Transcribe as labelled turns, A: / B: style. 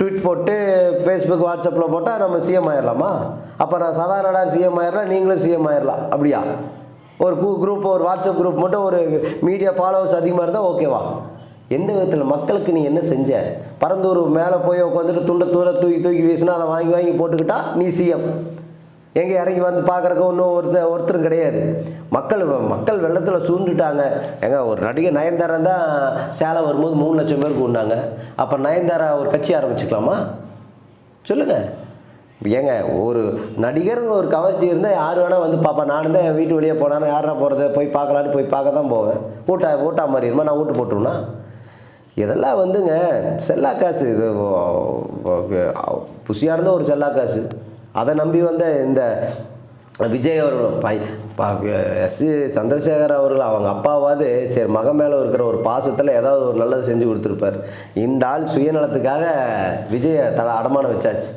A: Tweet போட்டு Facebook வாட்ஸ்அப்பில் போட்டால் நம்ம சிஎம் ஆயிடலாமா? அப்போ நான் சாதாரண சிஎம் ஆயிடலாம், நீங்களும் சிஎம் ஆயிடலாம். அப்படியா? ஒரு குரூப், ஒரு வாட்ஸ்அப் குரூப் மட்டும் ஒரு மீடியா ஃபாலோவர்ஸ் அதிகமாக இருந்தால் ஓகேவா? எந்த விதத்தில் மக்களுக்கு நீ என்ன செஞ்ச? பரந்தூர் மேலே போய் உட்காந்துட்டு துண்டை தூக்கி வீசினா அதை வாங்கி போட்டுக்கிட்டா நீ சிஎம். எங்கே இறங்கி வந்து பார்க்குறக்கு ஒன்றும் ஒருத்தரும் கிடையாது. மக்கள் வெள்ளத்தில் சூழ்ந்துட்டாங்க. ஏங்க, ஒரு நடிகர் நயன்தாரா தான் சேலை வரும்போது 3 லட்சம் பேர் கூண்டாங்க. அப்போ நயன்தாரா ஒரு கட்சி ஆரம்பிச்சுக்கலாமா? சொல்லுங்கள். ஏங்க, ஒரு நடிகருங்க ஒரு கவர்ச்சி இருந்தால் யார் வேணால் வந்து பார்ப்பா. நானும் தான் என் வீட்டு வெளியே போனாலும் யாரா போகிறது, போய் பார்க்கலான்னு போய் பார்க்க தான் போவேன். ஓட்டா மாதிரி இருமா, நான் ஓட்டு போட்டுருவேன்னா? இதெல்லாம் வந்துங்க செல்லா காசு. இது புசியாக இருந்த ஒரு செல்லா காசு. அதை நம்பி வந்த இந்த விஜய் அவர்களும் எஸ் சந்திரசேகர் அவர்கள் அவங்க அப்பாவாவது சரி மகன் மேலே இருக்கிற ஒரு பாசத்தில் ஏதாவது ஒரு நல்லது செஞ்சு கொடுத்துருப்பார். இந்த ஆள் சுயநலத்துக்காக விஜயை அடமானம் வச்சாச்சு.